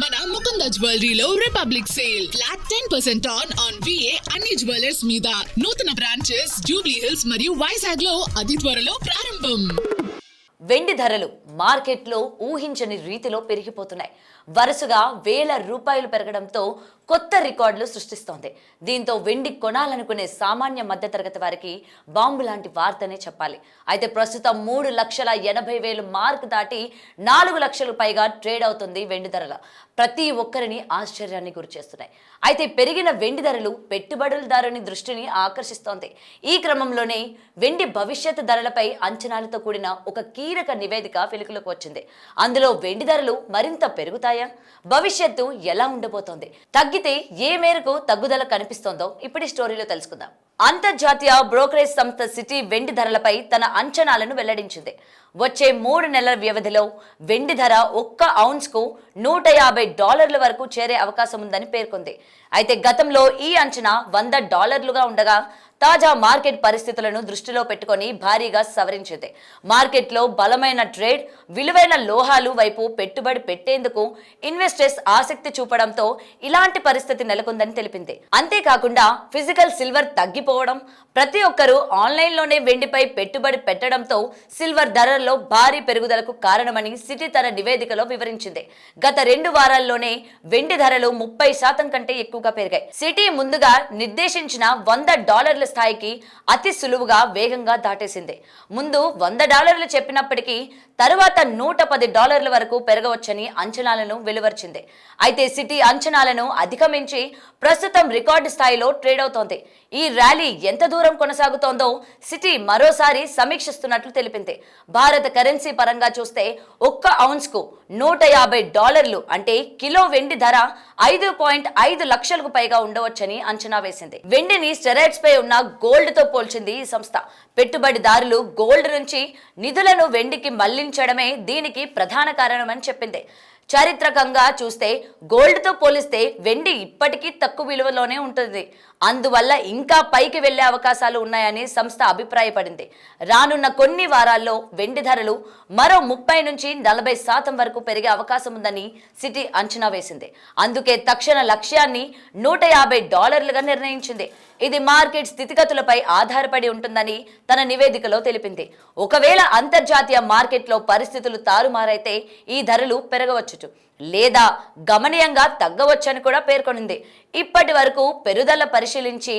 మన ముకుంద జ్యువెలరీలో republic sale flat 10% on VA అన్ని జ్యువెలర్స్ మీద. నూతన బ్రాంచెస్ జూబ్లీ హిల్స్ మరియు వైజాగ్ లో అతి త్వరలో ప్రారంభం. వెండి ధరలు మార్కెట్లో ఊహించని రీతిలో పెరిగిపోతున్నాయి. వరుసగా వేల రూపాయలు పెరగడంతో కొత్త రికార్డులు సృష్టిస్తోంది. దీంతో వెండి కొనాలనుకునే సామాన్య మధ్యతరగతి వారికి బాంబు లాంటి వార్తనే చెప్పాలి. అయితే ప్రస్తుతం 3,80,000 మార్క్ దాటి 4 లక్షలు పైగా ట్రేడ్ అవుతుంది వెండి ధరల. ప్రతి ఒక్కరిని ఆశ్చర్యాన్ని గురిచేస్తున్నాయి. అయితే పెరిగిన వెండి ధరలు పెట్టుబడులదారుని దృష్టిని ఆకర్షిస్తోంది. ఈ క్రమంలోనే వెండి భవిష్యత్ ధరలపై అంచనాలతో కూడిన ఒక కీలక నివేదిక వెలుగులోకి వచ్చింది. అందులో వెండి ధరలు మరింత పెరుగుతాయా, భవిష్యత్తు ఎలా ఉండబోతోంది, తగ్గితే ఏ మేరకు తగ్గుదల కనిపిస్తోందో ఇప్పుడు ఈ స్టోరీలో తెలుసుకుందాం. అంతర్జాతీయ బ్రోకరేజ్ సంస్థ సిటీ వెండి ధరలపై తన అంచనాలను వెల్లడించింది. వచ్చే 3 నెలల వ్యవధిలో వెండి ధర ఒక్క ఔన్స్ కు $150 వరకు చేరే అవకాశం ఉందని పేర్కొంది. అయితే గతంలో ఈ అంచనా $100గా ఉండగా తాజా మార్కెట్ పరిస్థితులను దృష్టిలో పెట్టుకొని భారీగా సవరించింది. మార్కెట్లో బలమైన ట్రేడ్, విలువైన లోహాలు వైపు పెట్టుబడి పెట్టేందుకు ఇన్వెస్టర్స్ ఆసక్తి చూపడంతో ఇలాంటి పరిస్థితి నెలకొందని తెలిపింది. అంతేకాకుండా ఫిజికల్ సిల్వర్ తగ్గిపోవడం, ప్రతి ఒక్కరూ ఆన్లైన్లోనే వెండిపై పెట్టుబడి పెట్టడంతో సిల్వర్ ధరల్లో భారీ పెరుగుదలకు కారణమని సిటీ తన నివేదికలో వివరించింది. గత 2 వారాల్లోనే వెండి ధరలు 30% కంటే ఎక్కువగా పెరిగాయి. సిటీ ముందుగా నిర్దేశించిన $100 స్థాయికి అతి సులువుగా వేగంగా దాటేసింది. ముందు $100 చెప్పినప్పటికీ తరువాత $110 వరకు పెరగవచ్చని అంచనాలను వెలువరించింది. అయితే సిటీ అంచనాలను అధిగమించి ప్రస్తుతం రికార్డు స్థాయిలో ట్రేడ్ అవుతోంది. ఈ ర్యాలీ ఎంత దూరం కొనసాగుతోందో సిటీ మరోసారి సమీక్షిస్తున్నట్లు తెలిపింది. భారత కరెన్సీ పరంగా చూస్తే ఒక్క ఔన్స్ కు $150 అంటే కిలో వెండి ధర 5.5 లక్షలకు పైగా ఉండవచ్చని అంచనా వేసింది. వెండిని స్టెరాయిడ్స్ పై ఉన్న గోల్డ్ తో పోల్చింది ఈ సంస్థ. పెట్టుబడిదారులు గోల్డ్ నుంచి నిధులను వెండికి మళ్లించడమే దీనికి ప్రధాన కారణమని చెప్పింది. చారిత్రకంగా చూస్తే గోల్డ్ తో పోలిస్తే వెండి ఇప్పటికీ తక్కువ విలువలోనే ఉంటుంది. అందువల్ల ఇంకా పైకి వెళ్లే అవకాశాలు ఉన్నాయని సంస్థ అభిప్రాయపడింది. రానున్న కొన్ని వారాల్లో వెండి ధరలు మరో 30 నుంచి 40% వరకు పెరిగే అవకాశం ఉందని సిటీ అంచనా వేసింది. అందుకే తక్షణ లక్ష్యాన్ని $150గా నిర్ణయించింది. ఇది మార్కెట్ స్థితిగతులపై ఆధారపడి ఉంటుందని తన నివేదికలో తెలిపింది. ఒకవేళ అంతర్జాతీయ మార్కెట్లో పరిస్థితులు తారుమారైతే ఈ ధరలు పెరగవచ్చు లేదా గమనీయంగా తగ్గవచ్చని కూడా పేర్కొనింది. ఇప్పటి వరకు పెరుగుదల పరిశీలించి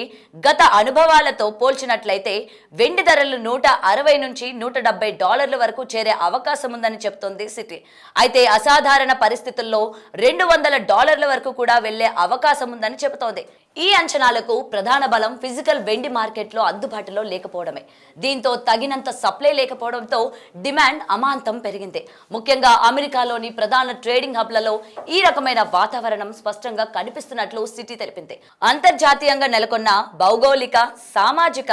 గత అనుభవాలతో పోల్చినట్లయితే వెండి ధరలు $160 నుంచి $170 వరకు చేరే అవకాశం ఉందని చెప్తోంది సిటీ. అయితే అసాధారణ పరిస్థితుల్లో $200 వరకు కూడా వెళ్లే అవకాశం ఉందని చెబుతోంది. ఈ అంచనాలకు ప్రధాన బలం ఫిజికల్ వెండి మార్కెట్లో అందుబాటులో లేకపోవడమే. దీంతో తగినంత సప్లై లేకపోవడంతో డిమాండ్ అమాంతం పెరిగింది. ముఖ్యంగా అమెరికాలోని ప్రధాన ట్రేడింగ్ హబ్లలో ఈ రకమైన వాతావరణం స్పష్టంగా కనిపిస్తున్నట్లు సిటీ తెలిపింది. అంతర్జాతీయంగా నెలకొన్న భౌగోళిక, సామాజిక,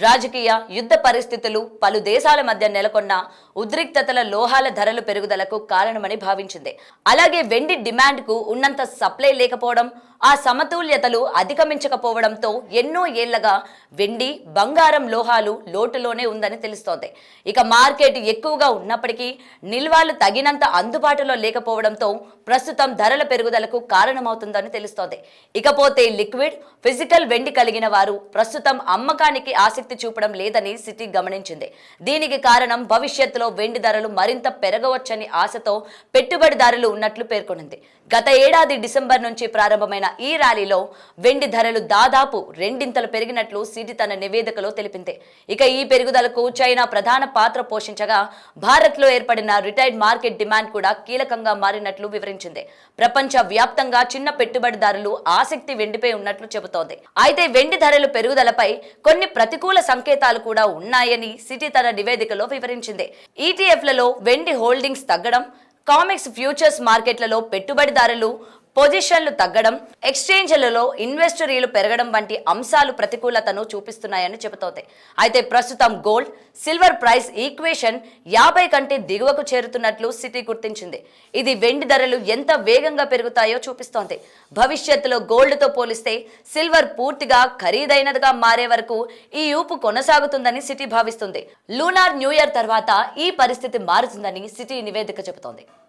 రాజకీయ, యుద్ధ పరిస్థితులు, పలు దేశాల మధ్య నెలకొన్న ఉద్రిక్తతల లోహాల ధరలు పెరుగుదలకు కారణమని భావించింది. అలాగే వెండి డిమాండ్ కు ఉన్నంత సప్లై లేకపోవడం, ఆ సమతుల్యతలు అధిగమించకపోవడంతో ఎన్నో ఏళ్లగా వెండి, బంగారం లోహాలు లోటులోనే ఉందని తెలుస్తోంది. ఇక మార్కెట్ ఎక్కువగా ఉన్నప్పటికీ నిల్వలు తగినంత అందుబాటులో లేకపోవడంతో ప్రస్తుతం ధరల పెరుగుదలకు కారణమవుతుందని తెలుస్తోంది. ఇకపోతే లిక్విడ్, ఫిజికల్ వెండి కలిగిన వారు ప్రస్తుతం అమ్మకానికి ఆసక్తి చూపడం లేదని సిటీ గమనించింది. దీనికి కారణం భవిష్యత్తులో వెండి ధరలు మరింత పెరగవచ్చని ఆశతో పెట్టుబడిదారులు ఉన్నట్లు పేర్కొంది. గత ఏడాది డిసెంబర్ నుంచి ప్రారంభమైన ఈ ర్యాలీలో వెండి ధరలు దాదాపు 2 పెరిగినట్లు సిటీ తన నివేదికలో తెలిపింది. ఇక ఈ పెరుగుదలకు చైనా ప్రధాన పాత్ర పోషించగా భారత్లో ఏర్పడిన రిటైల్ మార్కెట్ డిమాండ్ కూడా కీలకంగా మారినట్లు వివరించింది. ప్రపంచ వ్యాప్తంగా చిన్న పెట్టుబడిదారులు ఆసక్తి వెండిపై ఉన్నట్లు చెబుతోంది. అయితే వెండి ధరలు పెరుగుదలపై కొన్ని ప్రతికూల సంకేతాలు కూడా ఉన్నాయని సిటీ తన నివేదికలో వివరించింది. ఈటీఎఫ్లలో వెండి హోల్డింగ్స్ తగ్గడం, కామెక్స్ ఫ్యూచర్స్ మార్కెట్లలో పెట్టుబడిదారులు పొజిషన్లు తగ్గడం, ఎక్స్చేంజ్లలో ఇన్వెస్టరీలు పెరగడం వంటి అంశాలు ప్రతికూలతను చూపిస్తున్నాయని చెబుతోంది. అయితే ప్రస్తుతం గోల్డ్, సిల్వర్ ప్రైస్ ఈక్వేషన్ 50 కంటే దిగువకు చేరుతున్నట్లు సిటీ గుర్తించింది. ఇది వెండి ధరలు ఎంత వేగంగా పెరుగుతాయో చూపిస్తోంది. భవిష్యత్తులో గోల్డ్తో పోలిస్తే సిల్వర్ పూర్తిగా ఖరీదైనదిగా మారే వరకు ఈ ఊపు కొనసాగుతుందని సిటీ భావిస్తుంది. లూనార్ న్యూ ఇయర్ తర్వాత ఈ పరిస్థితి మారుతుందని సిటీ నివేదిక చెబుతోంది.